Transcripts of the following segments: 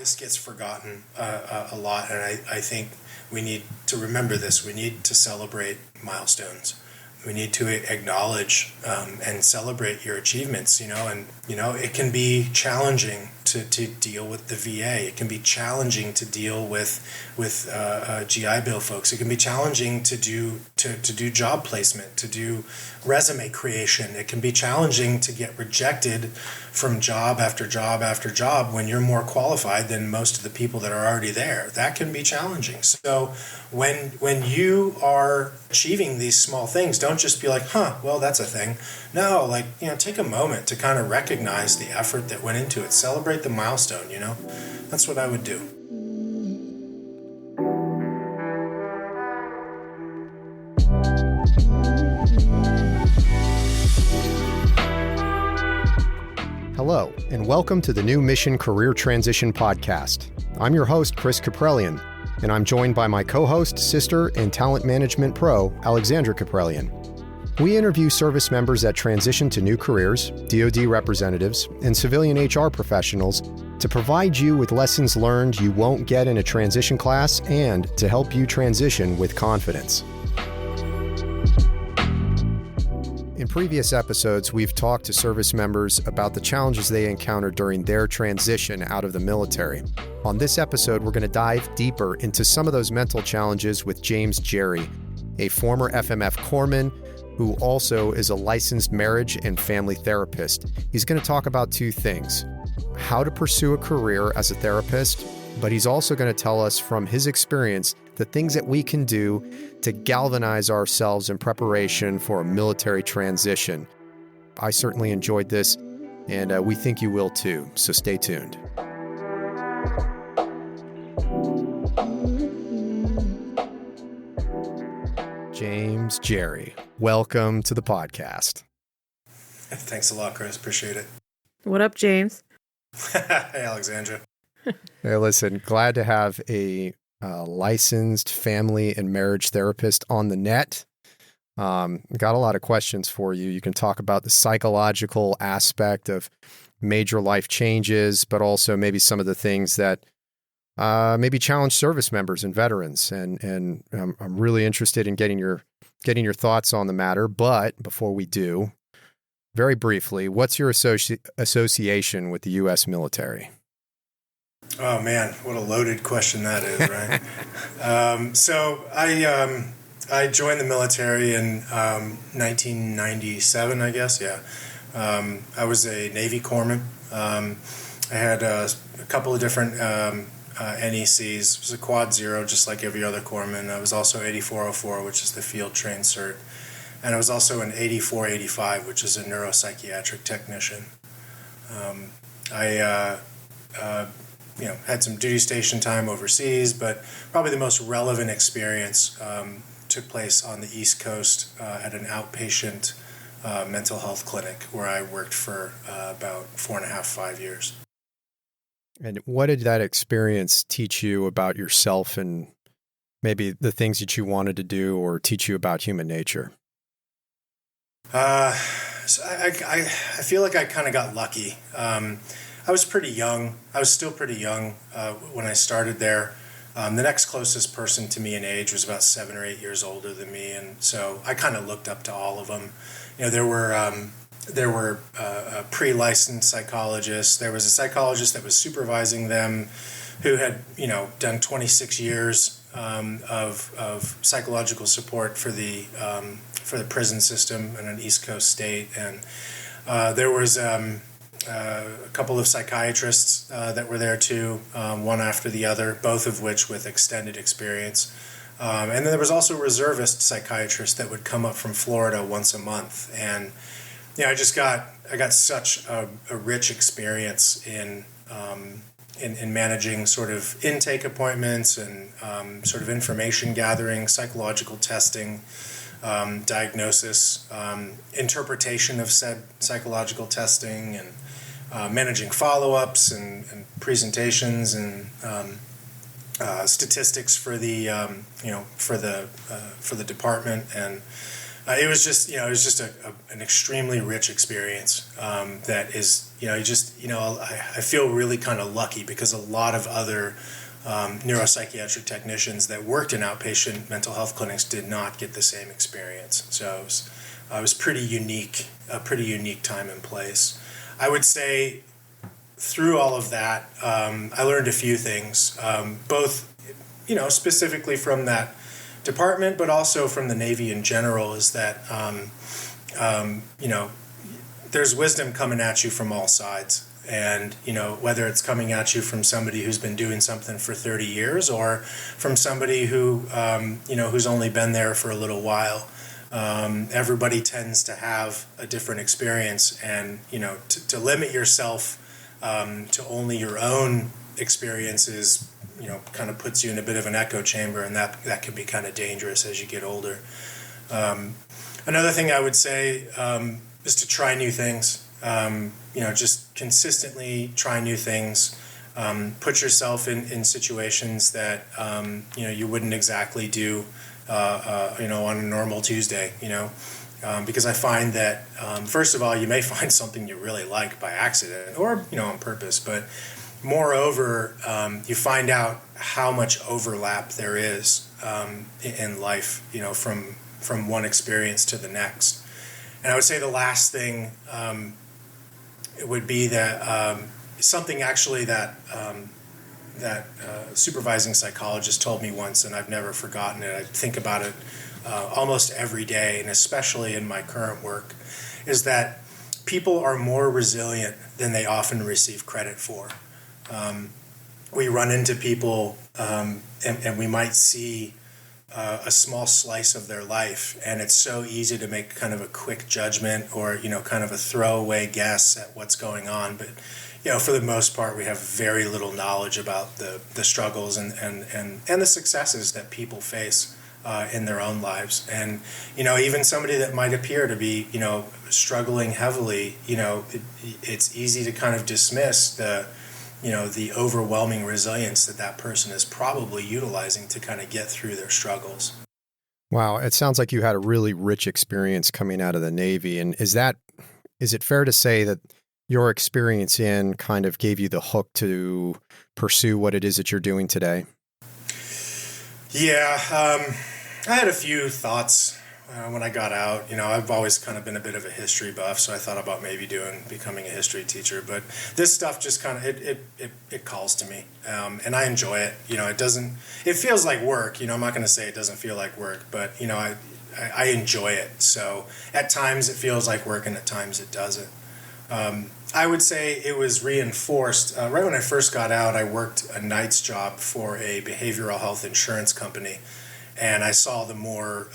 this gets forgotten a lot, and I think we need to remember this. We need to celebrate milestones. We need to acknowledge and celebrate your achievements, and, it can be challenging to deal with the VA. It can be challenging to deal with GI Bill folks. It can be challenging to do job placement, to do resume creation. It can be challenging to get rejected from job after job after job when you're more qualified than most of the people that are already there. That can be challenging. So when you are achieving these small things, don't just be like, well, that's a thing. No, take a moment to kind of recognize the effort that went into it. Celebrate the milestone, That's what I would do. Hello, and welcome to the New Mission Career Transition Podcast. I'm your host, Chris Caprelian, and I'm joined by my co-host, sister, and talent management pro, Alexandra Caprelian. We interview service members that transition to new careers, DoD representatives, and civilian HR professionals to provide you with lessons learned you won't get in a transition class and to help you transition with confidence. In previous episodes, we've talked to service members about the challenges they encountered during their transition out of the military. On this episode, we're going to dive deeper into some of those mental challenges with James Geri, a former FMF corpsman who also is a licensed marriage and family therapist. He's going to talk about two things: how to pursue a career as a therapist, but he's also going to tell us from his experience the things that we can do to galvanize ourselves in preparation for a military transition. I certainly enjoyed this, and we think you will too, so stay tuned. James Geri, welcome to the podcast. Thanks a lot, Chris. Appreciate it. What up, James? Hey, Alexandra. Hey, listen, glad to have a licensed family and marriage therapist on the net. Got a lot of questions for you. You can talk about the psychological aspect of major life changes, but also maybe some of the things that maybe challenge service members and veterans. And I'm really interested in getting your thoughts on the matter. But before we do, very briefly, what's your association with the U.S. military? Oh man, what a loaded question that is, right? So I joined the military in 1997, I guess. Yeah, I was a Navy corpsman. I had a couple of different NECs. It was a Quad Zero, just like every other corpsman. I was also 8404, which is the field trained cert, and I was also an 8485, which is a neuropsychiatric technician. I had some duty station time overseas, but probably the most relevant experience took place on the East Coast at an outpatient mental health clinic where I worked for about 5 years. And what did that experience teach you about yourself and maybe the things that you wanted to do or teach you about human nature? So I feel like I kind of got lucky. I was pretty young. I was still pretty young when I started there. The next closest person to me in age was about 7 or 8 years older than me, and so I kind of looked up to all of them. There were pre-licensed psychologists. There was a psychologist that was supervising them, who had done 26 years of psychological support for the prison system in an East Coast state, and there was a couple of psychiatrists that were there too, one after the other, both of which with extended experience. And then there was also a reservist psychiatrist that would come up from Florida once a month. And I got such a rich experience in managing sort of intake appointments and sort of information gathering, psychological testing, diagnosis, interpretation of said psychological testing, and managing follow-ups and presentations and statistics for the for the department, and It was just, an extremely rich experience that is, I feel really kind of lucky because a lot of other neuropsychiatric technicians that worked in outpatient mental health clinics did not get the same experience. So it was a pretty unique time and place. I would say through all of that, I learned a few things, both, specifically from that department, but also from the Navy in general, is that, there's wisdom coming at you from all sides. And, whether it's coming at you from somebody who's been doing something for 30 years or from somebody who, who's only been there for a little while, everybody tends to have a different experience. And, to limit yourself to only your own experiences, kind of puts you in a bit of an echo chamber, and that can be kind of dangerous as you get older. Another thing I would say is to try new things. Just consistently try new things. Put yourself in situations that you wouldn't exactly do on a normal Tuesday. Because I find that first of all, you may find something you really like by accident or on purpose, but moreover, you find out how much overlap there is in life, from one experience to the next. And I would say the last thing it would be that something actually that supervising psychologist told me once, and I've never forgotten it. I think about it almost every day, and especially in my current work, is that people are more resilient than they often receive credit for. We run into people and we might see a small slice of their life, and it's so easy to make kind of a quick judgment or kind of a throwaway guess at what's going on. But for the most part, we have very little knowledge about the struggles and the successes that people face in their own lives. And even somebody that might appear to be struggling heavily, it's easy to kind of dismiss the overwhelming resilience that person is probably utilizing to kind of get through their struggles. Wow. It sounds like you had a really rich experience coming out of the Navy. And is it fair to say that your experience in kind of gave you the hook to pursue what it is that you're doing today? Yeah. I had a few thoughts when I got out. I've always kind of been a bit of a history buff, so I thought about maybe becoming a history teacher. But this stuff just kind of it calls to me, and I enjoy it. It feels like work. I'm not going to say it doesn't feel like work, but I enjoy it. So at times it feels like work, and at times it doesn't. I would say it was reinforced right when I first got out. I worked a night's job for a behavioral health insurance company, and I saw the more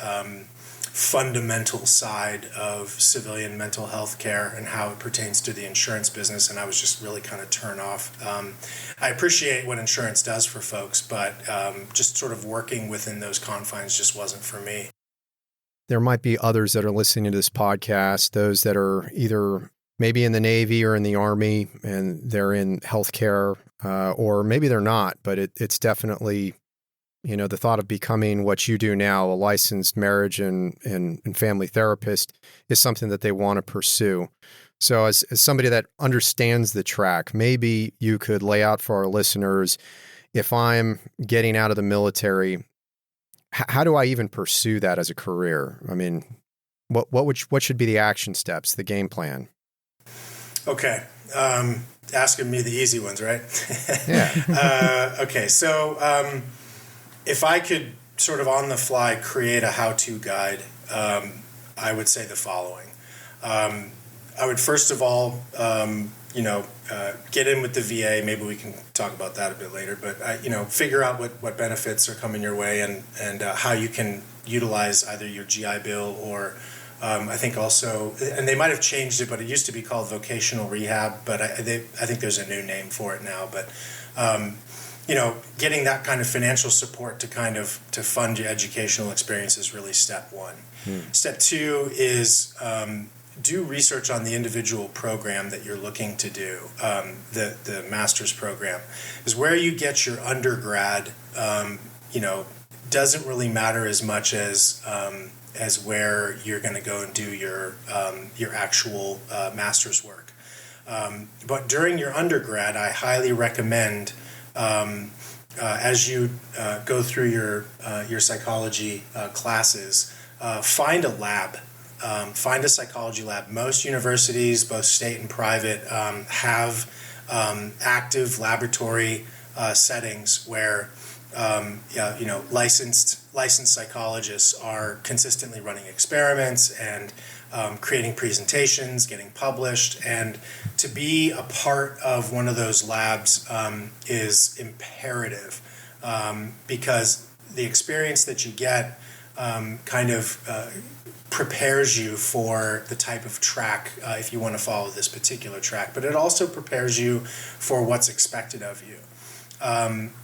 fundamental side of civilian mental health care and how it pertains to the insurance business, and I was just really kind of turned off. I appreciate what insurance does for folks, but just sort of working within those confines just wasn't for me. There might be others that are listening to this podcast, those that are either maybe in the Navy or in the Army, and they're in healthcare, or maybe they're not, but it's definitely the thought of becoming what you do now, a licensed marriage and family therapist, is something that they want to pursue. So as somebody that understands the track, maybe you could lay out for our listeners, if I'm getting out of the military, how do I even pursue that as a career? I mean, what should be the action steps, the game plan? Okay. Asking me the easy ones, right? Yeah. Okay. So, if I could sort of on the fly create a how-to guide, I would say the following. I would first of all, get in with the VA. Maybe we can talk about that a bit later. But figure out what benefits are coming your way and how you can utilize either your GI Bill or I think also, and they might have changed it, but it used to be called vocational rehab. But I think there's a new name for it now. But getting that kind of financial support to fund your educational experience is really step one. Step two is do research on the individual program that you're looking to do. The master's program is where you get your undergrad. Doesn't really matter as much as as where you're going to go and do your actual master's work. But during your undergrad, I highly recommend, as you go through your psychology classes, find a lab. Find a psychology lab. Most universities, both state and private, have active laboratory settings where licensed psychologists are consistently running experiments and creating presentations, getting published, and to be a part of one of those labs is imperative because the experience that you get prepares you for the type of track if you want to follow this particular track, but it also prepares you for what's expected of you.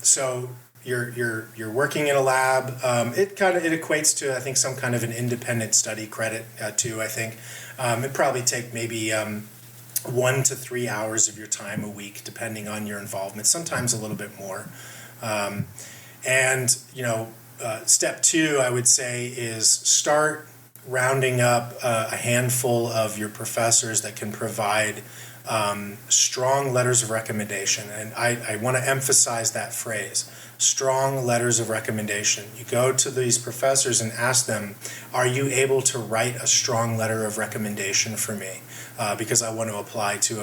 So you're working in a lab. It equates to, I think, some kind of an independent study credit too. I think it probably take maybe 1 to 3 hours of your time a week, depending on your involvement. Sometimes a little bit more. Step 2, I would say, is start rounding up a handful of your professors that can provide strong letters of recommendation. And I want to emphasize that phrase, strong letters of recommendation. You go to these professors and ask them, are you able to write a strong letter of recommendation for me? Because I want to apply to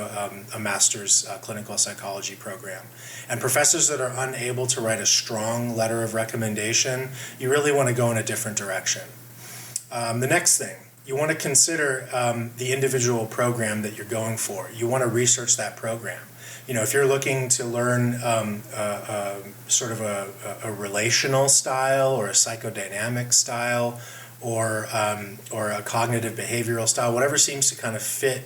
a master's clinical psychology program. And professors that are unable to write a strong letter of recommendation, you really want to go in a different direction. The next thing, you want to consider the individual program that you're going for. You want to research that program. If you're looking to learn sort of a relational style or a psychodynamic style or a cognitive behavioral style, whatever seems to kind of fit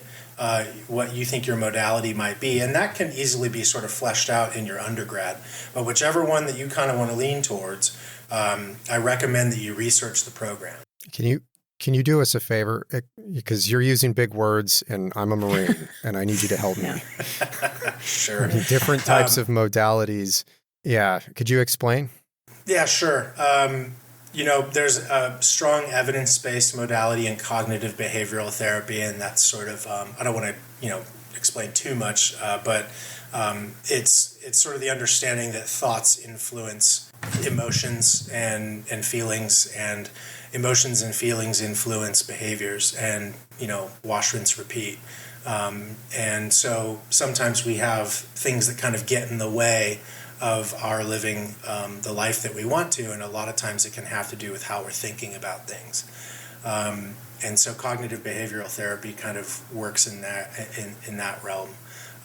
what you think your modality might be, and that can easily be sort of fleshed out in your undergrad. But whichever one that you kind of want to lean towards, I recommend that you research the program. Can you do us a favor? Because you're using big words, and I'm a Marine, and I need you to help me. Sure. Different types of modalities. Yeah. Could you explain? Yeah, sure. There's a strong evidence-based modality in cognitive behavioral therapy, and that's sort of, I don't want to, explain too much, but it's sort of the understanding that thoughts influence emotions and feelings, and emotions and feelings influence behaviors, and wash, rinse, repeat. And so sometimes we have things that kind of get in the way of our living the life that we want to, and a lot of times it can have to do with how we're thinking about things. And so cognitive behavioral therapy kind of works in that realm.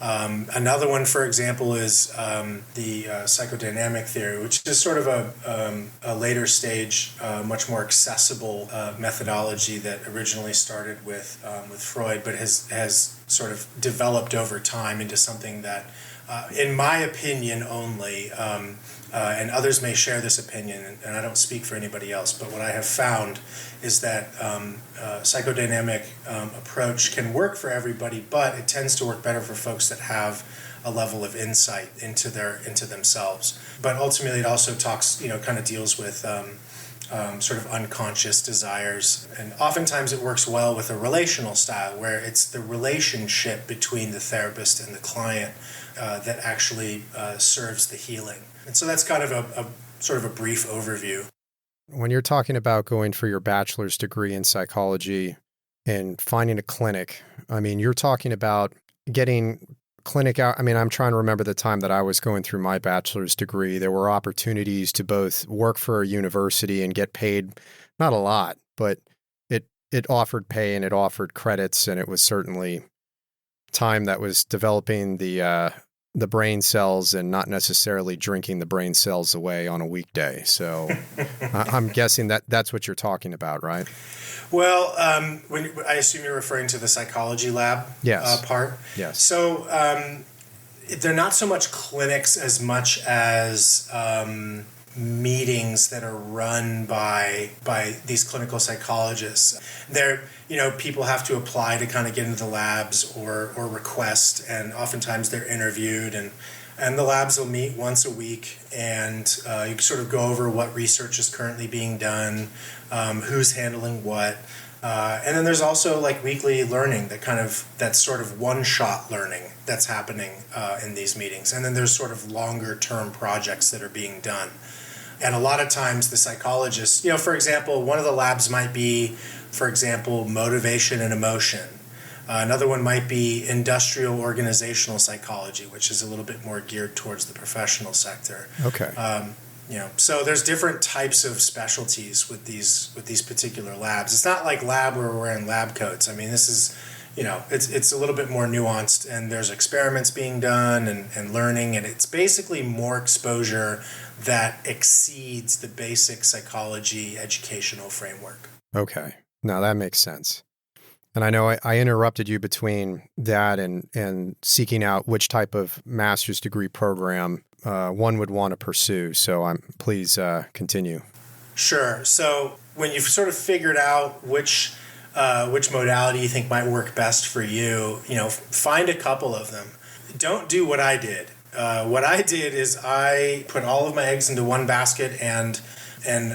Another one, for example, is the psychodynamic theory, which is sort of a later stage, much more accessible methodology that originally started with Freud, but has sort of developed over time into something that, in my opinion only, and others may share this opinion, and I don't speak for anybody else, but what I have found is that psychodynamic approach can work for everybody, but it tends to work better for folks that have a level of insight into themselves. But ultimately, it also talks, kind of deals with sort of unconscious desires, and oftentimes it works well with a relational style, where it's the relationship between the therapist and the client that actually serves the healing. And so that's kind of a sort of a brief overview. When you're talking about going for your bachelor's degree in psychology and finding a clinic, I mean, you're talking about getting clinic out. I mean, I'm trying to remember the time that I was going through my bachelor's degree. There were opportunities to both work for a university and get paid, not a lot, but it offered pay and it offered credits, and it was certainly time that was developing the brain cells and not necessarily drinking the brain cells away on a weekday. So I'm guessing that's what you're talking about, right? Well, I assume you're referring to the psychology lab part. Yes. So they're not so much clinics as much as meetings that are run by these clinical psychologists. They're, people have to apply to kind of get into the labs or request, and oftentimes they're interviewed, and And the labs will meet once a week, and you can sort of go over what research is currently being done, who's handling what. And then there's also like weekly learning that's sort of one-shot learning that's happening in these meetings. And then there's sort of longer-term projects that are being done. And a lot of times the psychologists, for example, one of the labs might be, for example, motivation and emotion. Another one might be industrial organizational psychology, which is a little bit more geared towards the professional sector. Okay. So there's different types of specialties with these particular labs. It's not like lab where we're wearing lab coats. I mean, this is, it's a little bit more nuanced, and there's experiments being done and learning, and it's basically more exposure that exceeds the basic psychology educational framework. Okay. Now that makes sense. And I know I interrupted you between that and seeking out which type of master's degree program one would want to pursue. So please continue. Sure. So when you've sort of figured out which modality you think might work best for you, find a couple of them. Don't do what I did. What I did is I put all of my eggs into one basket and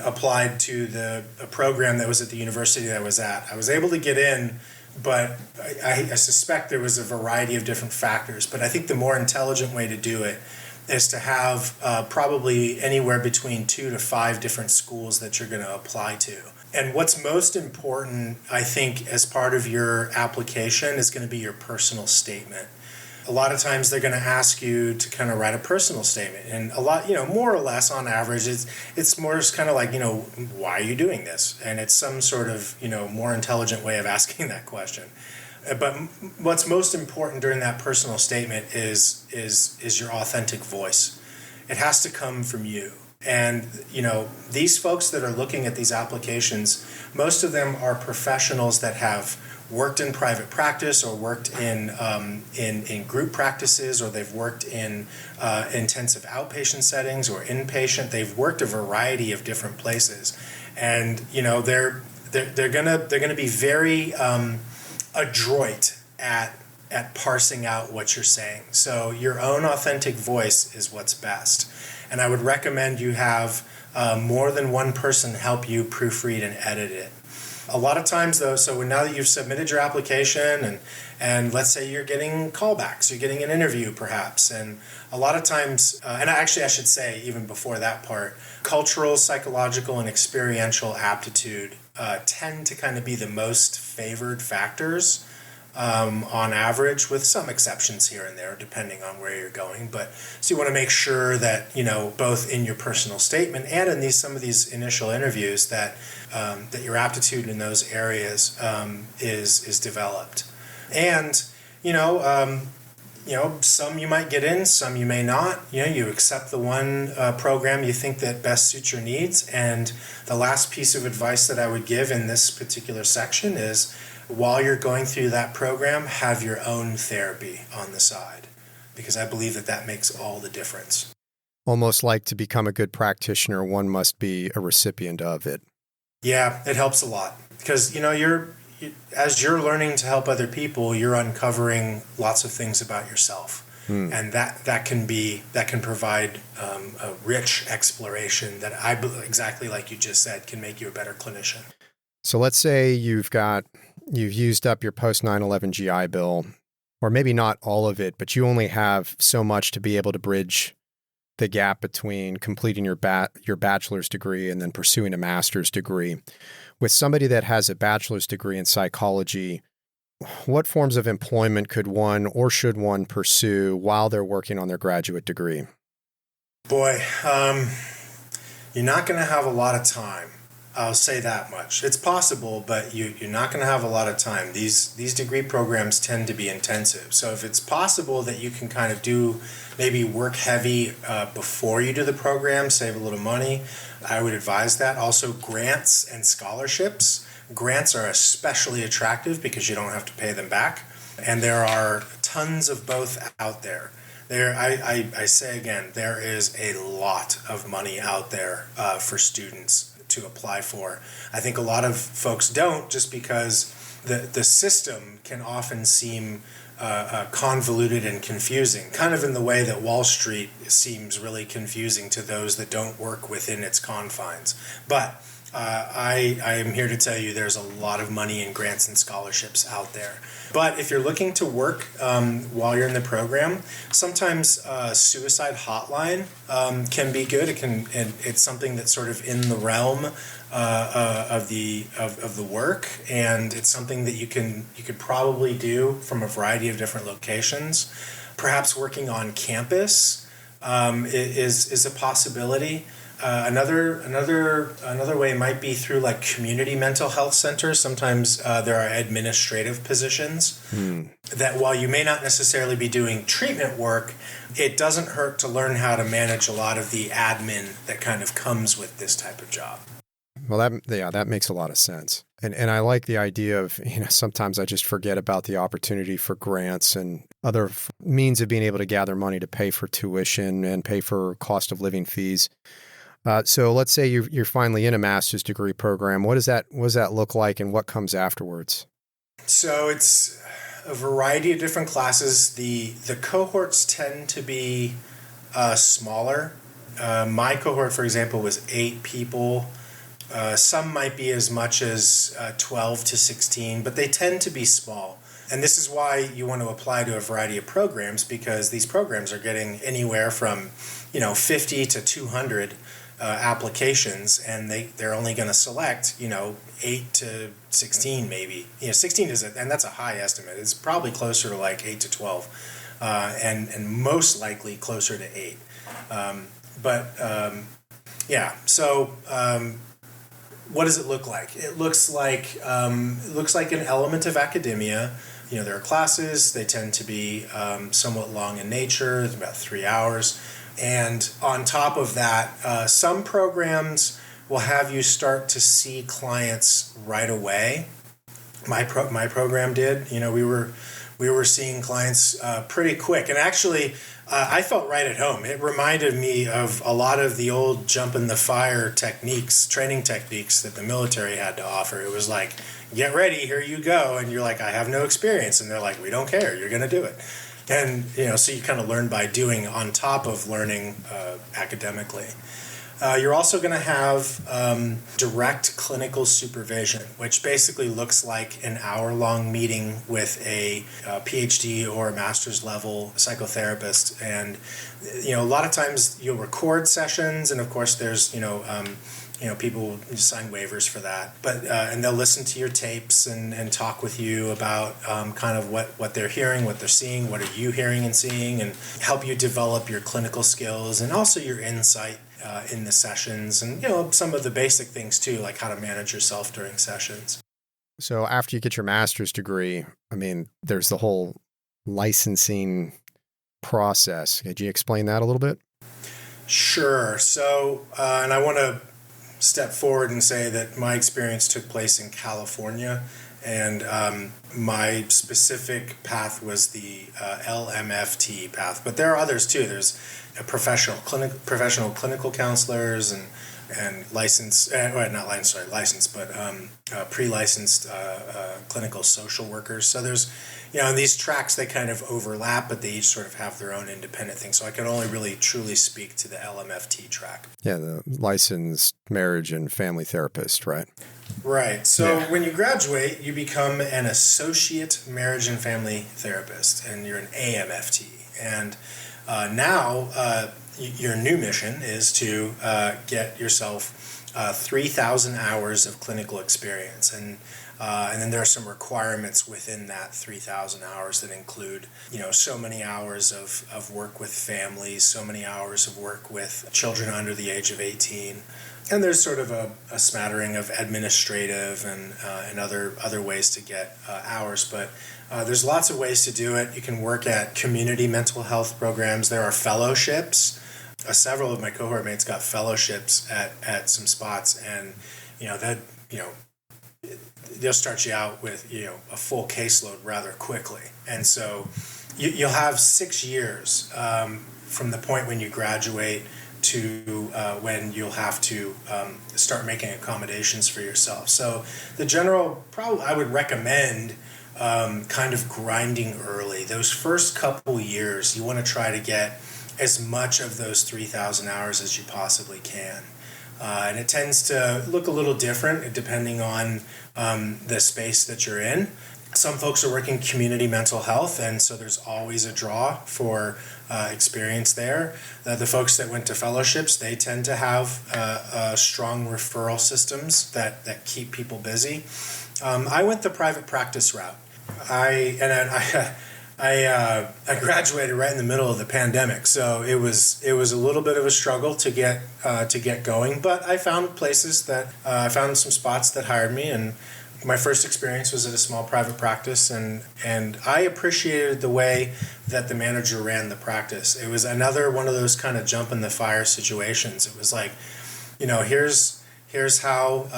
applied to a program that was at the university that I was at. I was able to get in, but I suspect there was a variety of different factors. But I think the more intelligent way to do it is to have probably anywhere between 2 to 5 different schools that you're going to apply to. And what's most important, I think, as part of your application is going to be your personal statement. A lot of times they're going to ask you to kind of write a personal statement, and a lot, more or less on average, it's more just kind of like, why are you doing this? And it's some sort of, more intelligent way of asking that question. But what's most important during that personal statement is your authentic voice. It has to come from you. And, these folks that are looking at these applications, most of them are professionals that have worked in private practice or worked in group practices, or they've worked in intensive outpatient settings or inpatient. They've worked a variety of different places. And, they're gonna be very adroit at parsing out what you're saying. So your own authentic voice is what's best. And I would recommend you have more than one person help you proofread and edit it. A lot of times, though, so now that you've submitted your application and let's say you're getting callbacks, you're getting an interview perhaps, and a lot of times, and actually I should say even before that part, cultural, psychological, and experiential aptitude tend to kind of be the most favored factors on average, with some exceptions here and there depending on where you're going. But so you want to make sure that, both in your personal statement and in some of these initial interviews that your aptitude in those areas is developed. And some you might get in, some you may not. You accept the one program you think that best suits your needs. And the last piece of advice that I would give in this particular section is, while you're going through that program, have your own therapy on the side, because I believe that makes all the difference. Almost like to become a good practitioner, one must be a recipient of it. Yeah, it helps a lot, because as you're learning to help other people, you're uncovering lots of things about yourself, and that can provide a rich exploration that exactly like you just said, can make you a better clinician. So let's say you've used up your post 9/11 GI Bill, or maybe not all of it, but you only have so much to be able to bridge the gap between completing your bachelor's degree and then pursuing a master's degree. With somebody that has a bachelor's degree in psychology, what forms of employment could one or should one pursue while they're working on their graduate degree? Boy, you're not going to have a lot of time. I'll say that much. It's possible, but you're not going to have a lot of time. These degree programs tend to be intensive. So if it's possible that you can kind of maybe work heavy before you do the program, save a little money, I would advise that. Also, grants and scholarships. Grants are especially attractive because you don't have to pay them back. And there are tons of both out there. I say again, there is a lot of money out there for students to apply for. I think a lot of folks don't, just because the system can often seem convoluted and confusing, kind of in the way that Wall Street seems really confusing to those that don't work within its confines. But I am here to tell you there's a lot of money in grants and scholarships out there. But if you're looking to work while you're in the program, sometimes suicide hotline can be good. It's something that's sort of in the realm of the work, and it's something that you could probably do from a variety of different locations. Perhaps working on campus is a possibility. Another way might be through like community mental health centers. Sometimes there are administrative positions that, while you may not necessarily be doing treatment work, it doesn't hurt to learn how to manage a lot of the admin that kind of comes with this type of job. Well, that makes a lot of sense. And I like the idea of, sometimes I just forget about the opportunity for grants and other means of being able to gather money to pay for tuition and pay for cost of living fees. So let's say you're finally in a master's degree program. What does that look like, and what comes afterwards? So it's a variety of different classes. The cohorts tend to be smaller. My cohort, for example, was 8 people. Some might be as much as 12 to 16, but they tend to be small. And this is why you want to apply to a variety of programs, because these programs are getting anywhere from 50 to 200 applications, and they're only going to select 8 to 16 maybe. 16 and that's a high estimate. It's probably closer to like 8 to 12, and most likely closer to 8. So what does it look like? It looks like an element of academia. There are classes. They tend to be somewhat long in nature. It's about 3 hours. And on top of that, some programs will have you start to see clients right away. My program did. We were seeing clients pretty quick, and actually, I felt right at home. It reminded me of a lot of the old jump in the fire training techniques that the military had to offer. It was like, get ready, here you go, and you're like, I have no experience, and they're like, we don't care, you're going to do it. And, so you kind of learn by doing on top of learning academically. You're also going to have direct clinical supervision, which basically looks like an hour-long meeting with a PhD or a master's level psychotherapist. And, a lot of times you'll record sessions, and of course there's, people sign waivers for that, but and they'll listen to your tapes and talk with you about kind of what they're hearing, what they're seeing, what are you hearing and seeing, and help you develop your clinical skills and also your insight in the sessions, and some of the basic things too, like how to manage yourself during sessions. So after you get your master's degree, there's the whole licensing process. Could you explain that a little bit? Sure. So, and I want to step forward and say that my experience took place in California, and my specific path was the LMFT path. But there are others too. There's professional clinical counselors and licensed, pre-licensed clinical social workers. So there's, these tracks, they kind of overlap, but they each sort of have their own independent thing. So I can only really truly speak to the LMFT track. Yeah, the licensed marriage and family therapist, right? Right. So when you graduate, you become an associate marriage and family therapist, and you're an AMFT. And now your new mission is to get yourself 3,000 hours of clinical experience, and then there are some requirements within that 3,000 hours that include, so many hours of work with families, so many hours of work with children under the age of 18. And there's sort of a smattering of administrative and other ways to get hours, but there's lots of ways to do it. You can work at community mental health programs. There are fellowships. Several of my cohort mates got fellowships at some spots, and they'll start you out with a full caseload rather quickly. And so you'll have 6 years from the point when you graduate to when you'll have to start making accommodations for yourself. So the general, I would recommend kind of grinding early. Those first couple years, you want to try to get as much of those 3,000 hours as you possibly can. And it tends to look a little different depending on the space that you're in. Some folks are working community mental health, and so there's always a draw for experience there. The folks that went to fellowships, they tend to have strong referral systems that keep people busy. I went the private practice route. I graduated right in the middle of the pandemic, so it was a little bit of a struggle to get going. But I found places that I found some spots that hired me, and my first experience was at a small private practice, and I appreciated the way that the manager ran the practice. It was another one of those kind of jump in the fire situations. It was like, here's how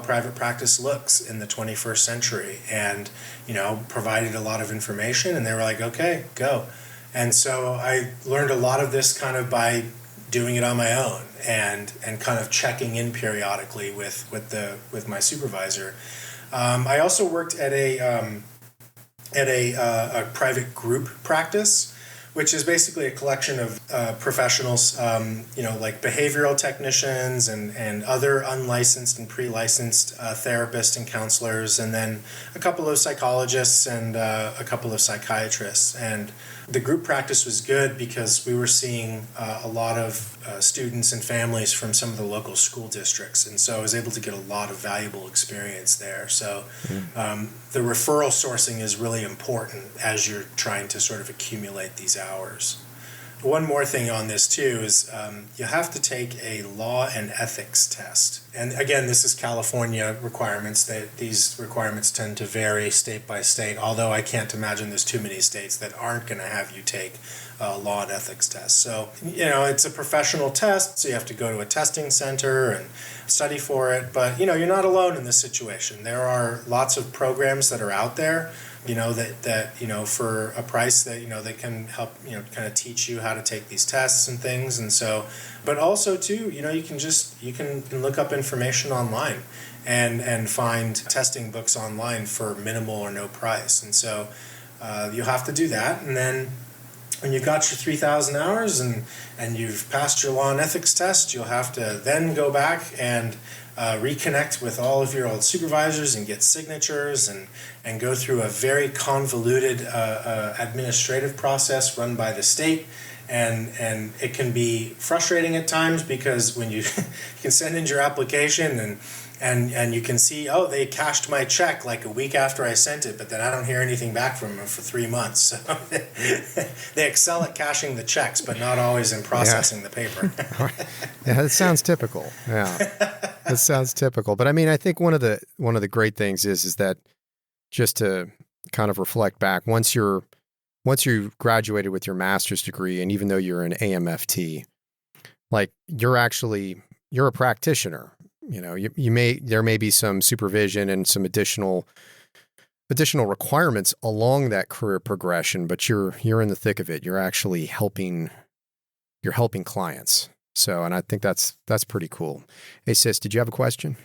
private practice looks in the 21st century, and provided a lot of information, and they were like, okay, go. And so I learned a lot of this kind of by doing it on my own and kind of checking in periodically with my supervisor. I also worked at a private group practice, which is basically a collection of professionals, like behavioral technicians and other unlicensed and pre-licensed therapists and counselors, and then a couple of psychologists and a couple of psychiatrists. And the group practice was good because we were seeing a lot of students and families from some of the local school districts, and so I was able to get a lot of valuable experience there. So the referral sourcing is really important as you're trying to sort of accumulate these hours. One more thing on this too is you have to take a law and ethics test. And again, this is California requirements. These requirements tend to vary state by state, although I can't imagine there's too many states that aren't going to have you take a law and ethics test. So, it's a professional test, so you have to go to a testing center and study for it. But, you're not alone in this situation. There are lots of programs that are out there, that for a price that, they can help, kind of teach you how to take these tests and things. And so, but also too, you can look up information online and find testing books online for minimal or no price. And so you'll have to do that. And then when you've got your 3,000 hours and you've passed your law and ethics test, you'll have to then go back and reconnect with all of your old supervisors and get signatures and go through a very convoluted administrative process run by the state. And it can be frustrating at times because when you can send in your application and you can see, oh, they cashed my check like a week after I sent it, but then I don't hear anything back from them for 3 months. So they excel at cashing the checks, but not always in processing the paper. Yeah, that sounds typical. Yeah, that sounds typical. But I mean, I think one of the great things is that just to kind of reflect back, once you graduated with your master's degree, and even though you're an AMFT, like you're a practitioner. There may be some supervision and some additional requirements along that career progression, but you're in the thick of it. You're actually helping clients. So, and I think that's pretty cool. Hey sis, did you have a question?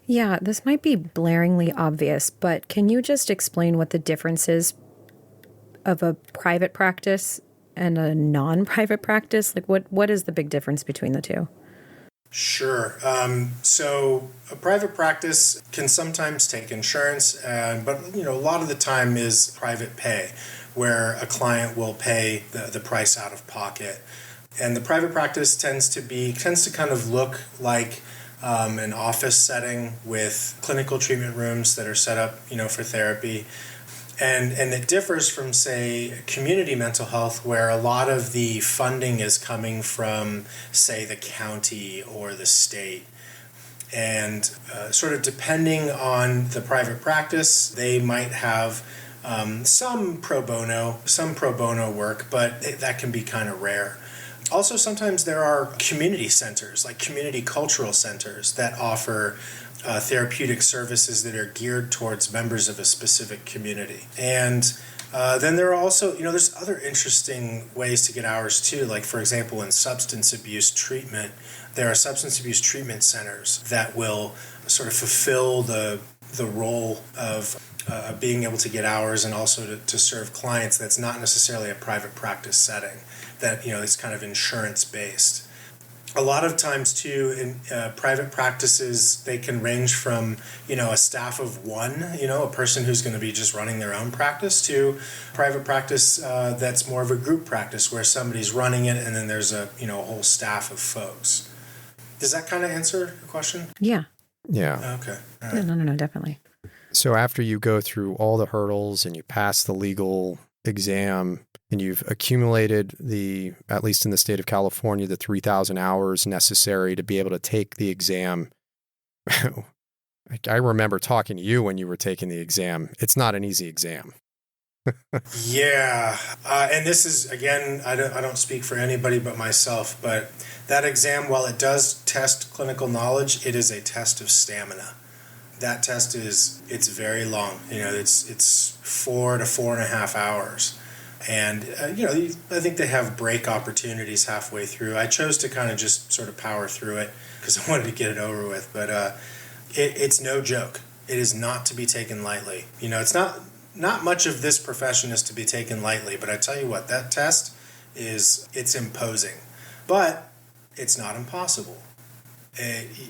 Yeah, this might be blaringly obvious, but can you just explain what the difference is of a private practice and a non-private practice? Like what is the big difference between the two? Sure. So a private practice can sometimes take insurance, but a lot of the time is private pay, where a client will pay the price out of pocket. And the private practice tends to kind of look like an office setting with clinical treatment rooms that are set up, for therapy. And it differs from, say, community mental health, where a lot of the funding is coming from, say, the county or the state. And sort of depending on the private practice, they might have some pro bono work, but that can be kind of rare. Also, sometimes there are community centers, like community cultural centers, that offer therapeutic services that are geared towards members of a specific community. And then there are also, there's other interesting ways to get hours too. Like, for example, in substance abuse treatment, there are substance abuse treatment centers that will sort of fulfill the role of being able to get hours and also to serve clients that's not necessarily a private practice setting, that, it's kind of insurance based. A lot of times too, in private practices, they can range from, a staff of one, a person who's going to be just running their own practice, to private practice that's more of a group practice where somebody's running it and then there's a whole staff of folks. Does that kind of answer the question? Yeah. Yeah. Okay. All Yeah, right. no, definitely. So after you go through all the hurdles and you pass the legal exam and you've accumulated at least in the state of California, the 3,000 hours necessary to be able to take the exam. I remember talking to you when you were taking the exam. It's not an easy exam. Yeah. And this is, again, I don't speak for anybody but myself, but that exam, while it does test clinical knowledge, it is a test of stamina. That test it's very long. It's 4 to 4.5 hours. And, I think they have break opportunities halfway through. I chose to kind of just sort of power through it because I wanted to get it over with. But it's no joke. It is not to be taken lightly. It's not much of this profession is to be taken lightly. But I tell you what, that test it's imposing. But it's not impossible.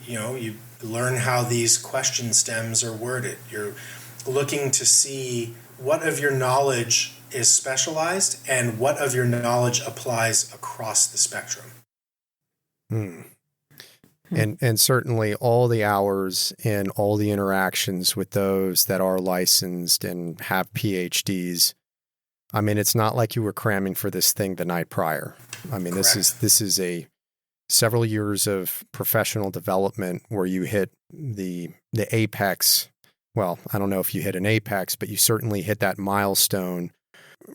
You learn how these question stems are worded. You're looking to see what of your knowledge is specialized and what of your knowledge applies across the spectrum. And certainly all the hours and all the interactions with those that are licensed and have PhDs. I mean, it's not like you were cramming for this thing the night prior. I mean, Correct. this is a several years of professional development where you hit the apex. Well, I don't know if you hit an apex, but you certainly hit that milestone,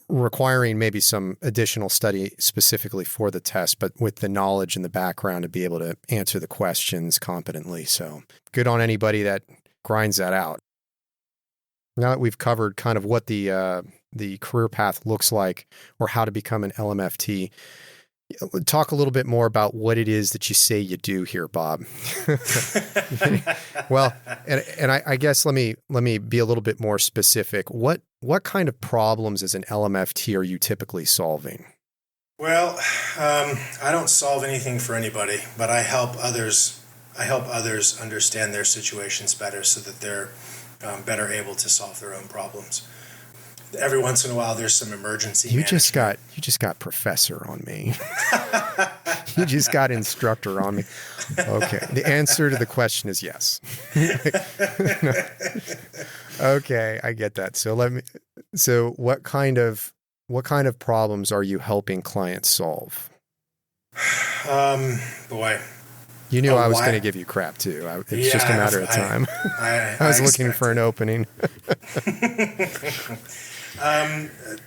requiring maybe some additional study specifically for the test, but with the knowledge and the background to be able to answer the questions competently. So good on anybody that grinds that out. Now that we've covered kind of what the career path looks like or how to become an LMFT, talk a little bit more about what it is that you say you do here, Bob. Well, and I guess let me be a little bit more specific. What kind of problems as an LMFT are you typically solving? Well, I don't solve anything for anybody, but I help others understand their situations better so that they're better able to solve their own problems. Every once in a while, there's some emergency You management. just got professor on me. You just got instructor on me. Okay. The answer to the question is yes. Okay, I get that. So what kind of problems are you helping clients solve? Boy. You knew I was going to give you crap too. It's just a matter of time. I was looking for an opening.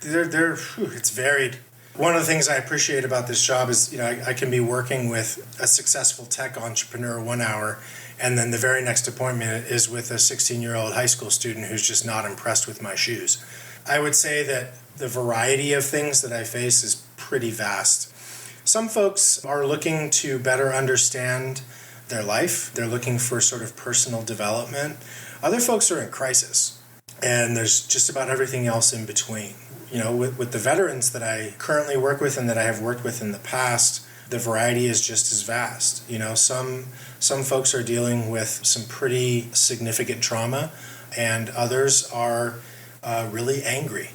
It's varied. One of the things I appreciate about this job is, I can be working with a successful tech entrepreneur 1 hour, and then the very next appointment is with a 16-year-old high school student who's just not impressed with my shoes. I would say that the variety of things that I face is pretty vast. Some folks are looking to better understand their life. They're looking for sort of personal development. Other folks are in crisis, and there's just about everything else in between. With the veterans that I currently work with and that I have worked with in the past, the variety is just as vast. Some folks are dealing with some pretty significant trauma, and others are really angry.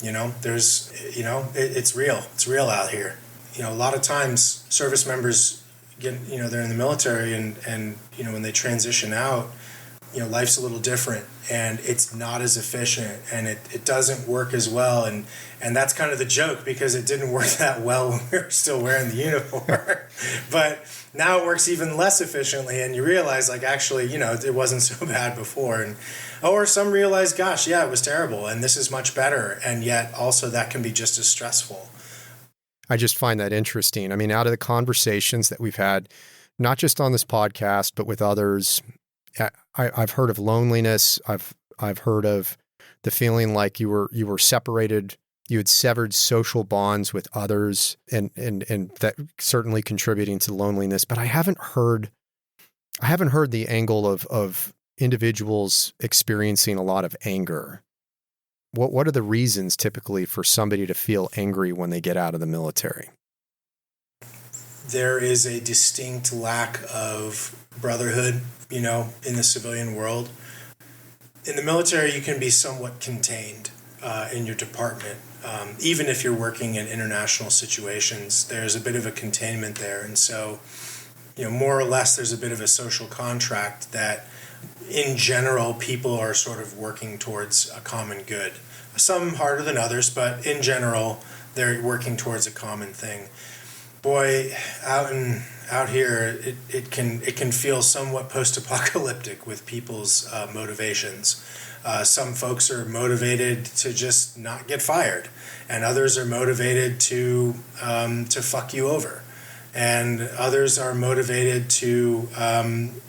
It's real. It's real out here. A lot of times service members they're in the military and when they transition out, life's a little different and it's not as efficient and it doesn't work as well. And that's kind of the joke, because it didn't work that well when we were still wearing the uniform. But now it works even less efficiently, and you realize actually, it wasn't so bad before. Or some realize, gosh, yeah, it was terrible and this is much better. And yet also that can be just as stressful. I just find that interesting. I mean, out of the conversations that we've had, not just on this podcast, but with others, I've heard of loneliness. I've heard of the feeling like you were separated. You had severed social bonds with others, and that certainly contributing to loneliness. But I haven't heard the angle of individuals experiencing a lot of anger. What are the reasons typically for somebody to feel angry when they get out of the military? There is a distinct lack of brotherhood, in the civilian world. In the military, you can be somewhat contained in your department. Even if you're working in international situations, there's a bit of a containment there. And so, more or less, there's a bit of a social contract that, in general, people are sort of working towards a common good. Some harder than others, but in general, they're working towards a common thing. Boy, out here, it can feel somewhat post-apocalyptic with people's motivations. Some folks are motivated to just not get fired, and others are motivated to fuck you over, and others are motivated to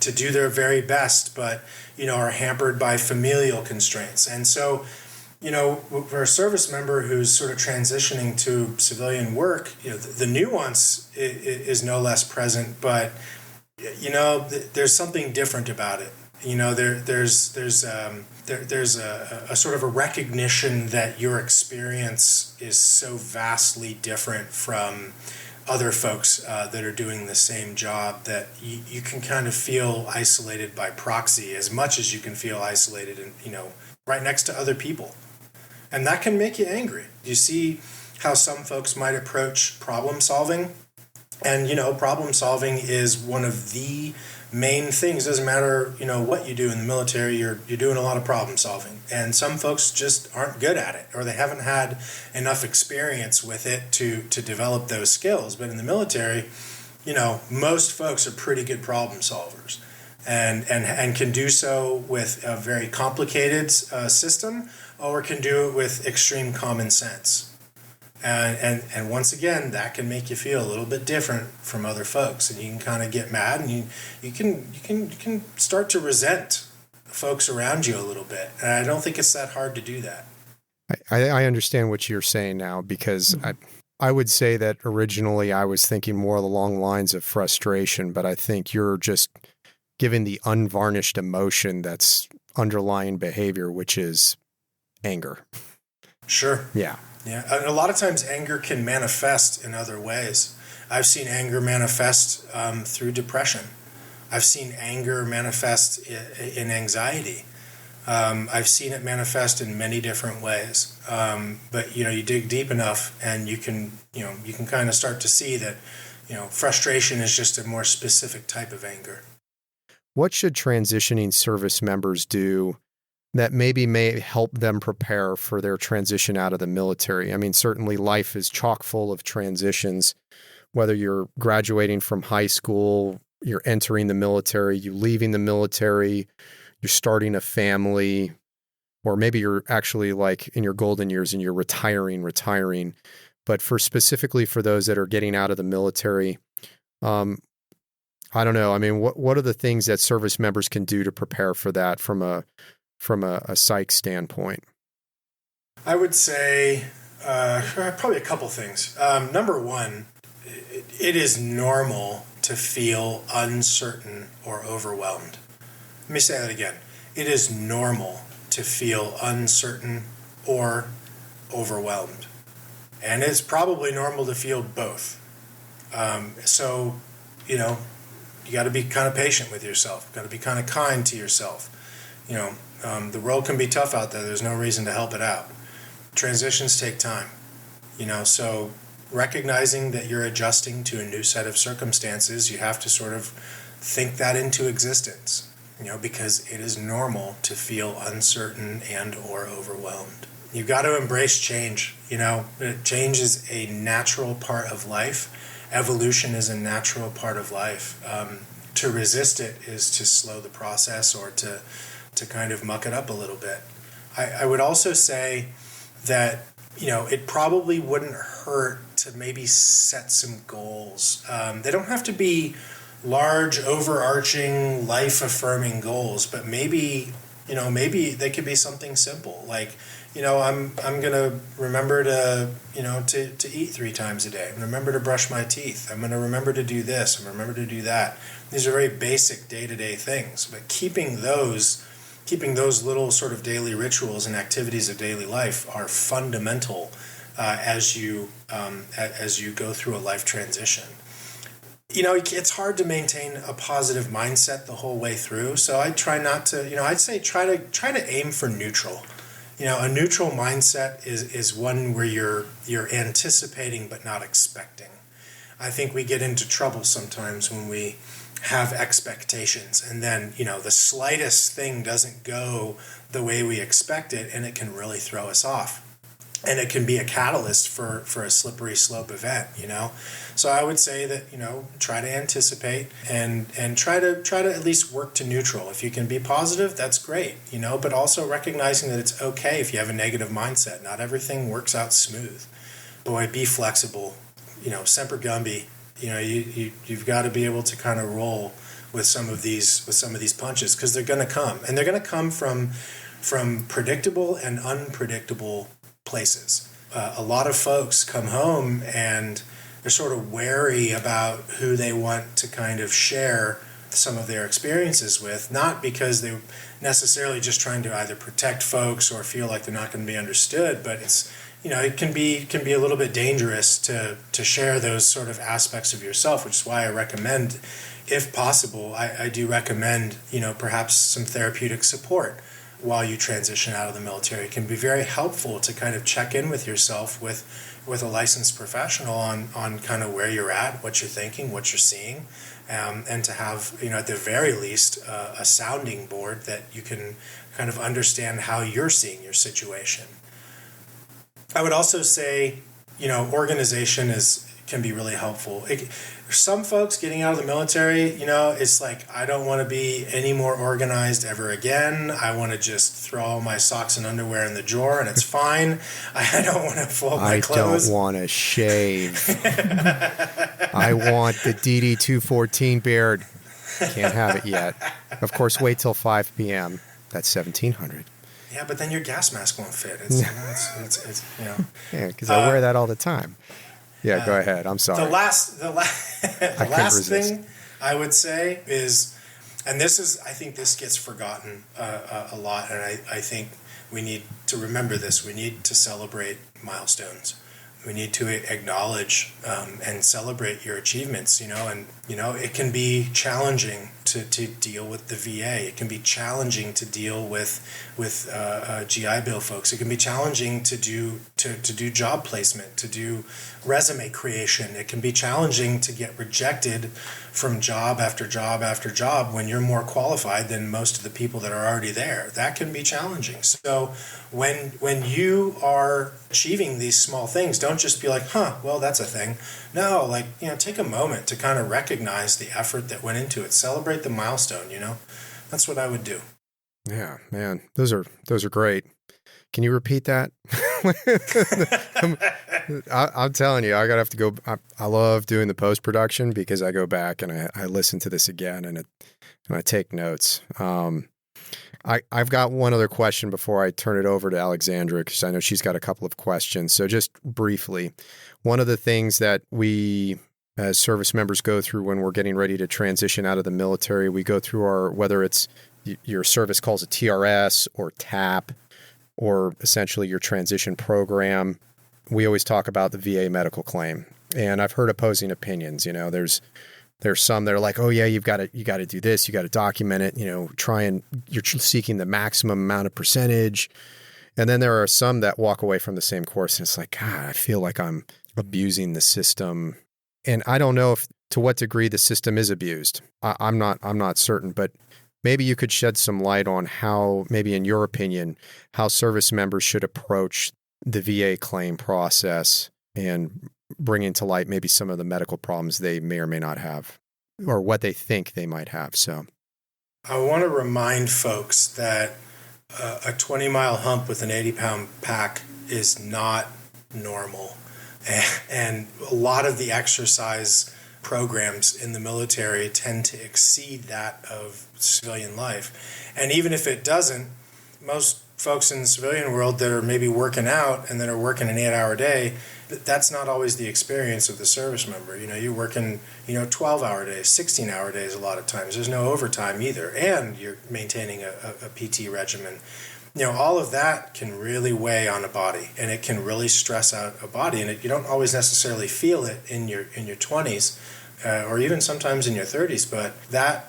do their very best, but are hampered by familial constraints. And so, for a service member who's sort of transitioning to civilian work, the nuance is no less present, but there's something different about it. There's a sort of a recognition that your experience is so vastly different from other folks that are doing the same job that you can kind of feel isolated by proxy as much as you can feel isolated right next to other people. And that can make you angry. You see how some folks might approach problem solving. And, problem solving is one of the main things. It doesn't matter, what you do in the military, you're doing a lot of problem solving. And some folks just aren't good at it, or they haven't had enough experience with it to develop those skills. But in the military, most folks are pretty good problem solvers and can do so with a very complicated system, or can do it with extreme common sense. And once again, that can make you feel a little bit different from other folks, and you can kind of get mad, and you can start to resent folks around you a little bit. And I don't think it's that hard to do that. I understand what you're saying now, because I would say that originally I was thinking more along the lines of frustration, but I think you're just giving the unvarnished emotion that's underlying behavior, which is anger. Sure. Yeah. Yeah. And a lot of times anger can manifest in other ways. I've seen anger manifest through depression. I've seen anger manifest in anxiety. I've seen it manifest in many different ways. But you dig deep enough, and you can kind of start to see that frustration is just a more specific type of anger. What should transitioning service members do that maybe may help them prepare for their transition out of the military? I mean, certainly life is chock full of transitions, whether you're graduating from high school, you're entering the military, you're leaving the military, you're starting a family, or maybe you're actually like in your golden years and you're retiring. But specifically for those that are getting out of the military, I don't know. I mean, what are the things that service members can do to prepare for that from a psych standpoint? I would say probably a couple things. Number one, it is normal to feel uncertain or overwhelmed. Let me say that again. It is normal to feel uncertain or overwhelmed. And it's probably normal to feel both. So, you got to be kind of patient with yourself. Got to be kind of kind to yourself. The world can be tough out there. There's no reason to help it out. Transitions take time, so recognizing that you're adjusting to a new set of circumstances, you have to sort of think that into existence, because it is normal to feel uncertain and or overwhelmed. You've got to embrace change. Change is a natural part of life. Evolution is a natural part of life. To resist it is to slow the process or to kind of muck it up a little bit. I would also say that, it probably wouldn't hurt to maybe set some goals. They don't have to be large, overarching, life-affirming goals, but maybe they could be something simple. Like, I'm going to remember to eat 3 times a day. I'm going to remember to brush my teeth. I'm going to remember to do this. I'm going to remember to do that. These are very basic day-to-day things, but keeping those little sort of daily rituals and activities of daily life are fundamental as you go through a life transition. It's hard to maintain a positive mindset the whole way through. So I try not to. I'd say try to aim for neutral. A neutral mindset is one where you're anticipating but not expecting. I think we get into trouble sometimes when we have expectations, and then the slightest thing doesn't go the way we expect it, and it can really throw us off. And it can be a catalyst for a slippery slope event, So I would say that, try to anticipate and try to at least work to neutral. If you can be positive, that's great, but also recognizing that it's okay if you have a negative mindset. Not everything works out smooth. Boy, be flexible, semper gumby. You've got to be able to kind of roll with some of these punches, because they're going to come, and they're going to come from predictable and unpredictable places. A lot of folks come home and they're sort of wary about who they want to kind of share some of their experiences with, not because they're necessarily just trying to either protect folks or feel like they're not going to be understood, but it's it can be a little bit dangerous to share those sort of aspects of yourself, which is why I recommend, if possible, I do recommend perhaps some therapeutic support while you transition out of the military. It can be very helpful to kind of check in with yourself with a licensed professional on kind of where you're at, what you're thinking, what you're seeing, and to have, at the very least, a sounding board that you can kind of understand how you're seeing your situation. I would also say, organization can be really helpful. Some folks getting out of the military, it's like, I don't want to be any more organized ever again. I want to just throw all my socks and underwear in the drawer and it's fine. I don't want to fold my clothes. I don't want to shave. I want the DD-214 beard. Can't have it yet. Of course, wait till 5 p.m. That's 1700. Yeah, but then your gas mask won't fit. Yeah, because I wear that all the time. Yeah, go ahead. I'm sorry. The last thing I would say is, and I think this gets forgotten a lot, and I think we need to remember this. We need to celebrate milestones. We need to acknowledge and celebrate your achievements, and it can be challenging to deal with the VA. It can be challenging to deal with GI Bill folks. It can be challenging to do job placement, to do resume creation. It can be challenging to get rejected from job after job after job when you're more qualified than most of the people that are already there. That can be challenging. So when you are achieving these small things, don't just be like, well, that's a thing. No, take a moment to kind of recognize the effort that went into it. Celebrate the milestone, That's what I would do. Yeah, man. Those are great. Can you repeat that? I'm telling you, have to go. I love doing the post-production because I go back and I listen to this again and I take notes. I've got one other question before I turn it over to Alexandra, because I know she's got a couple of questions. So just briefly, one of the things that we as service members go through when we're getting ready to transition out of the military, we go through whether it's your service calls a TRS or TAP, or essentially your transition program. We always talk about the VA medical claim, and I've heard opposing opinions. There's some that are like, oh yeah, you got to do this, you got to document it, you're seeking the maximum amount of percentage. And then there are some that walk away from the same course and it's like, God, I feel like I'm abusing the system. And I don't know to what degree the system is abused. I'm not certain, but maybe you could shed some light on how, maybe in your opinion, how service members should approach the VA claim process and bringing to light maybe some of the medical problems they may or may not have, or what they think they might have. So I want to remind folks that a 20-mile hump with an 80-pound pack is not normal. And a lot of the exercise programs in the military tend to exceed that of civilian life. And even if it doesn't, most folks in the civilian world that are maybe working out and that are working an 8-hour day, that's not always the experience of the service member. You're working, 12-hour days, 16-hour days a lot of times. There's no overtime either, and you're maintaining a PT regimen. All of that can really weigh on a body, and it can really stress out a body, and you don't always necessarily feel it in your 20s, or even sometimes in your 30s, but that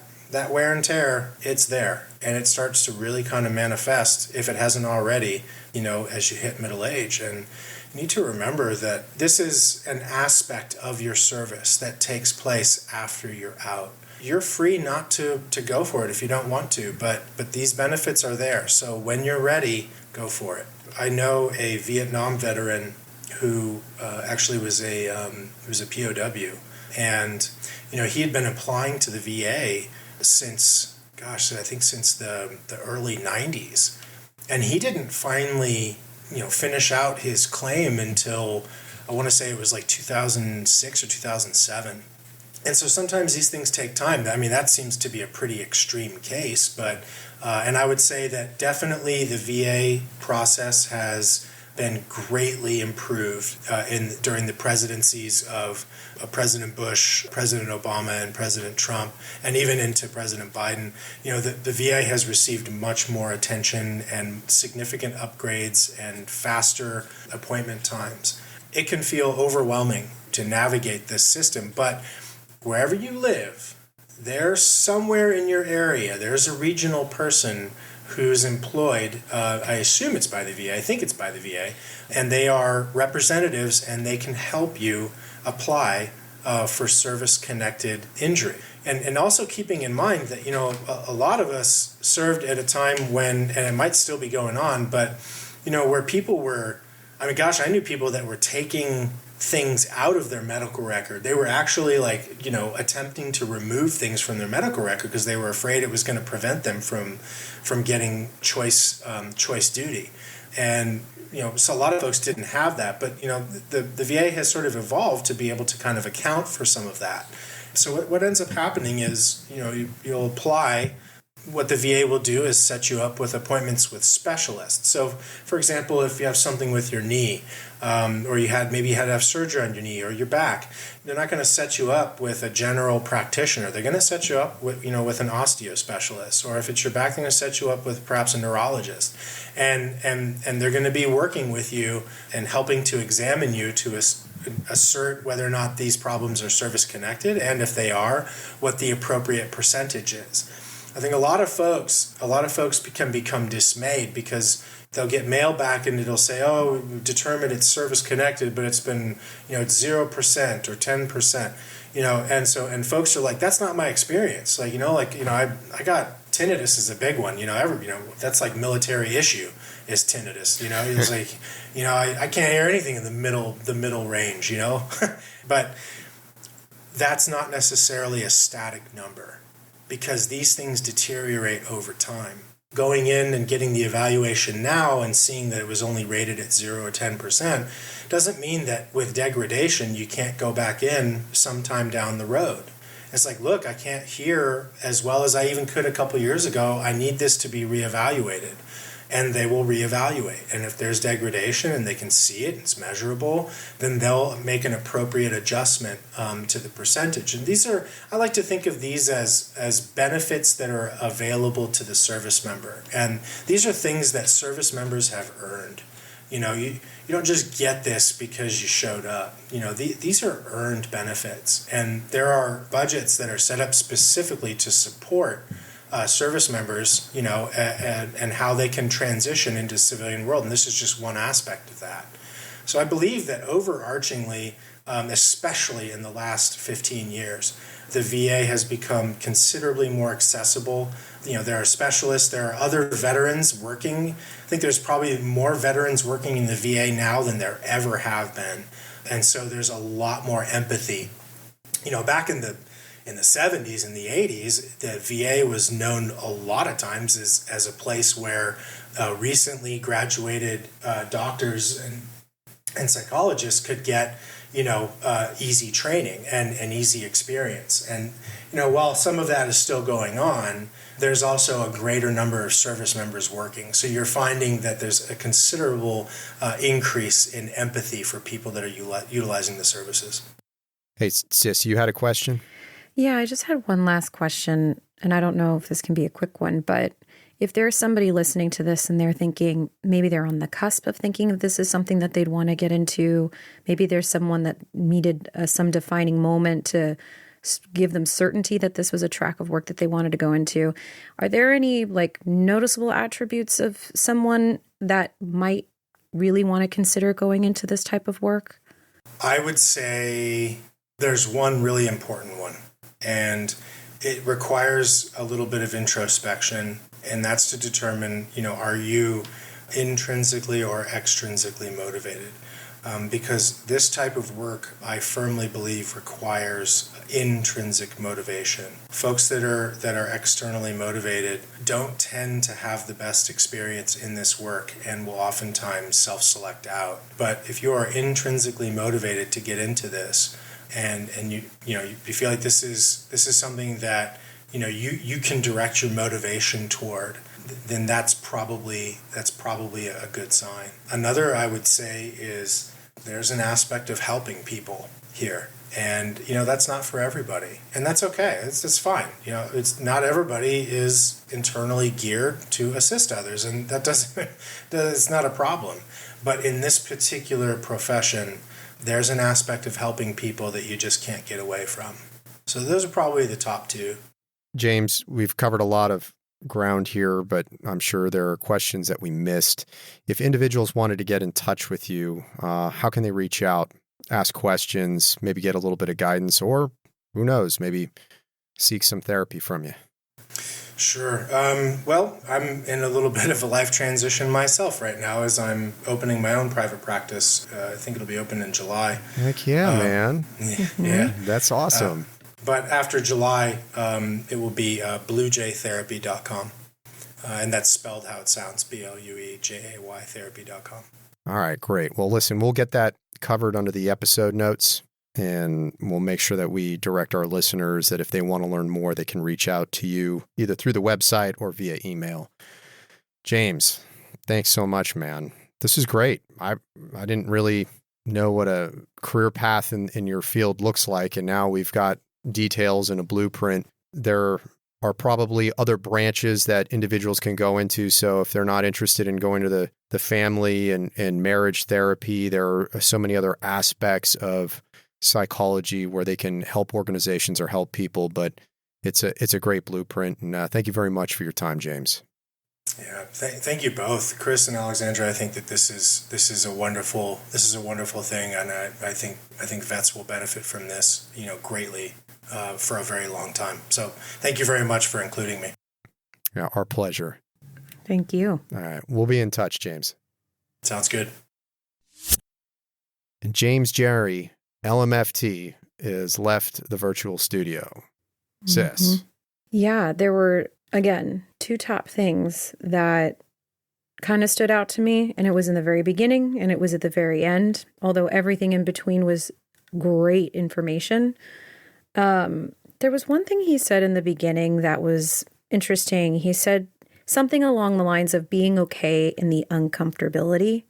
wear and tear, it's there, and it starts to really kind of manifest, if it hasn't already, as you hit middle age. And you need to remember that this is an aspect of your service that takes place after you're out. You're free not to go for it if you don't want to, but these benefits are there. So when you're ready, go for it. I know a Vietnam veteran who actually was a POW, and he had been applying to the VA since the early 90s, and he didn't finally finish out his claim until, I want to say it was like 2006 or 2007. And so sometimes these things take time. I mean, that seems to be a pretty extreme case, but and I would say that definitely the VA process has been greatly improved during the presidencies of President Bush, President Obama, and President Trump, and even into President Biden. The VA has received much more attention and significant upgrades and faster appointment times. It can feel overwhelming to navigate this system, but wherever you live, there's somewhere in your area, there's a regional person who's employed, I assume it's by the VA, I think it's by the VA, and they are representatives, and they can help you apply for service-connected injury. And also keeping in mind that, a lot of us served at a time when, and it might still be going on, but, where people were, I knew people that were taking things out of their medical record. They were actually attempting to remove things from their medical record because they were afraid it was going to prevent them from getting choice duty. And so a lot of folks didn't have that, but the VA has sort of evolved to be able to kind of account for some of that. So what ends up happening is you'll apply. What the VA will do is set you up with appointments with specialists. So, for example, if you have something with your knee, or you had to have surgery on your knee or your back, they're not going to set you up with a general practitioner. They're going to set you up with an osteo specialist, or if it's your back, they're going to set you up with perhaps a neurologist, and they're going to be working with you and helping to examine you to assert whether or not these problems are service connected, and if they are, what the appropriate percentage is. I think a lot of folks can become dismayed because they'll get mail back and it'll say, "Oh, we've determined it's service connected, but it's been, it's 0% or 10%," and folks are like, "That's not my experience." I got tinnitus is a big one. That's like military issue is tinnitus. It's like, I can't hear anything in the middle range. But that's not necessarily a static number, because these things deteriorate over time. Going in and getting the evaluation now and seeing that it was only rated at 0 or 10% doesn't mean that with degradation you can't go back in sometime down the road. It's like, look, I can't hear as well as I even could a couple years ago. I need this to be reevaluated. And they will reevaluate. And if there's degradation and they can see it, it's measurable, then they'll make an appropriate adjustment to the percentage. And I like to think of these as benefits that are available to the service member. And these are things that service members have earned. You don't just get this because you showed up. These are earned benefits. And there are budgets that are set up specifically to support service members, and how they can transition into the civilian world. And this is just one aspect of that. So I believe that overarchingly, especially in the last 15 years, the VA has become considerably more accessible. There are specialists, there are other veterans working. I think there's probably more veterans working in the VA now than there ever have been. And so there's a lot more empathy. Back in the 70s and the 80s, the VA was known a lot of times as a place where recently graduated doctors and psychologists could get easy training and easy experience. And, while some of that is still going on, there's also a greater number of service members working. So you're finding that there's a considerable increase in empathy for people that are utilizing the services. Hey, sis, you had a question? Yeah, I just had one last question, and I don't know if this can be a quick one, but if there's somebody listening to this and they're thinking, maybe they're on the cusp of thinking if this is something that they'd want to get into, maybe there's someone that needed some defining moment to give them certainty that this was a track of work that they wanted to go into. Are there any noticeable attributes of someone that might really want to consider going into this type of work? I would say there's one really important one, and it requires a little bit of introspection, and that's to determine, are you intrinsically or extrinsically motivated? Because this type of work, I firmly believe, requires intrinsic motivation. Folks that are externally motivated don't tend to have the best experience in this work and will oftentimes self-select out. But if you are intrinsically motivated to get into this, and you feel like this is something that you can direct your motivation toward, then that's probably a good sign. Another, I would say, is there's an aspect of helping people here, and that's not for everybody, and that's okay. It's fine. It's not everybody is internally geared to assist others, and it's not a problem. But in this particular profession, there's an aspect of helping people that you just can't get away from. So those are probably the top two. James, we've covered a lot of ground here, but I'm sure there are questions that we missed. If individuals wanted to get in touch with you, how can they reach out, ask questions, maybe get a little bit of guidance, or who knows, maybe seek some therapy from you? Sure. Well, I'm in a little bit of a life transition myself right now as I'm opening my own private practice. I think it'll be open in July. Heck yeah, man. Yeah. That's awesome. But after July, it will be bluejaytherapy.com. And that's spelled how it sounds, BLUEJAY therapy.com. All right, great. Well, listen, we'll get that covered under the episode notes, and we'll make sure that we direct our listeners that if they want to learn more, they can reach out to you either through the website or via email. James, thanks so much, man. This is great. I didn't really know what a career path in your field looks like, and now we've got details and a blueprint. There are probably other branches that individuals can go into. So if they're not interested in going to the family and marriage therapy, there are so many other aspects of psychology where they can help organizations or help people. But it's a great blueprint. And thank you very much for your time, James. Yeah, thank you both, Chris and Alexandra. I think that this is a wonderful thing, and I think vets will benefit from this, greatly for a very long time. So thank you very much for including me. Yeah, our pleasure. Thank you. All right, we'll be in touch, James. Sounds good. And James Geri, LMFT, is left the virtual studio. Sis. Mm-hmm. Yeah, there were, again, two top things that kind of stood out to me, and it was in the very beginning and it was at the very end, although everything in between was great information. There was one thing he said in the beginning that was interesting. He said something along the lines of being okay in the uncomfortability,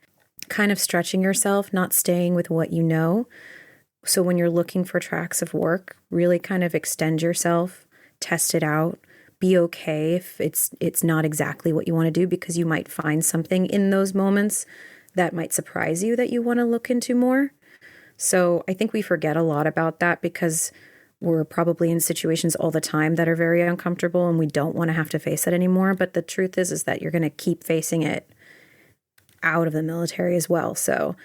kind of stretching yourself, not staying with what you know. So when you're looking for tracks of work, really kind of extend yourself, test it out, be okay if it's not exactly what you want to do, because you might find something in those moments that might surprise you that you want to look into more. So I think we forget a lot about that because we're probably in situations all the time that are very uncomfortable and we don't want to have to face it anymore. But the truth is that you're going to keep facing it out of the military as well. So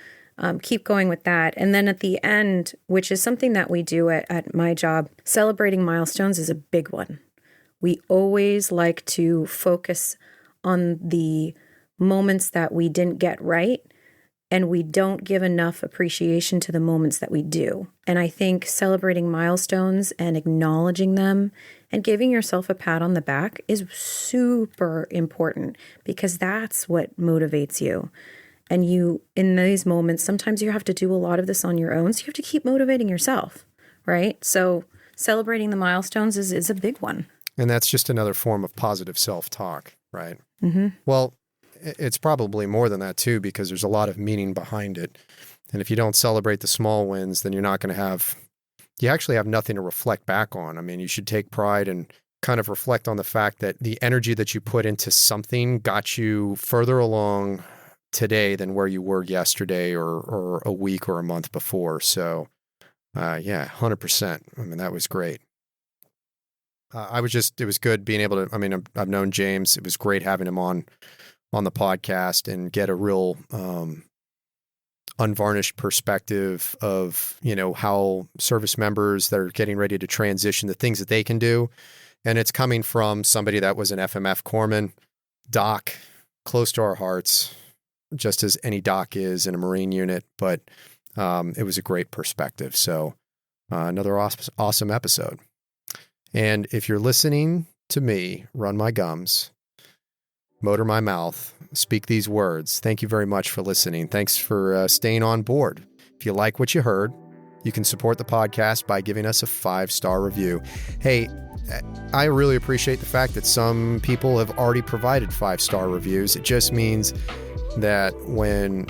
keep going with that. And then at the end, which is something that we do at my job, celebrating milestones is a big one. We always like to focus on the moments that we didn't get right, and we don't give enough appreciation to the moments that we do. And I think celebrating milestones and acknowledging them and giving yourself a pat on the back is super important, because that's what motivates you. And you, in these moments, sometimes you have to do a lot of this on your own. So you have to keep motivating yourself, right? So celebrating the milestones is a big one. And that's just another form of positive self-talk, right? Mm-hmm. Well, it's probably more than that too, because there's a lot of meaning behind it. And if you don't celebrate the small wins, then you actually have nothing to reflect back on. I mean, you should take pride and kind of reflect on the fact that the energy that you put into something got you further along today than where you were yesterday or a week or a month before. So, 100%. I mean, that was great. It was good being able to, I mean, I've known James. It was great having him on the podcast and get a real, unvarnished perspective of, how service members that are getting ready to transition, the things that they can do. And it's coming from somebody that was an FMF corpsman, doc, close to our hearts, just as any doc is in a Marine unit. But it was a great perspective. So another awesome episode. And if you're listening to me run my gums, motor my mouth, speak these words, thank you very much for listening. Thanks for staying on board. If you like what you heard, you can support the podcast by giving us a 5-star review. Hey, I really appreciate the fact that some people have already provided 5-star reviews. It just means that when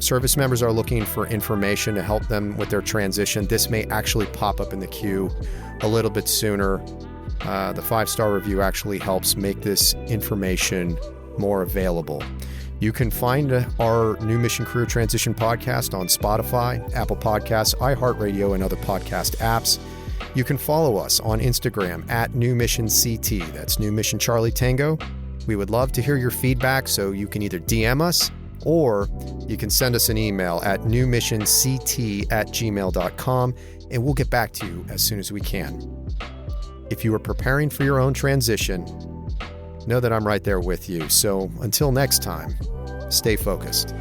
service members are looking for information to help them with their transition, this may actually pop up in the queue a little bit sooner. The 5-star review actually helps make this information more available. You can find our New Mission Career Transition podcast on Spotify, Apple Podcasts, iHeartRadio, and other podcast apps. You can follow us on Instagram at New Mission CT. That's New Mission Charlie Tango. We would love to hear your feedback, so you can either DM us or you can send us an email at newmissionct@gmail.com, and we'll get back to you as soon as we can. If you are preparing for your own transition, know that I'm right there with you. So until next time, stay focused.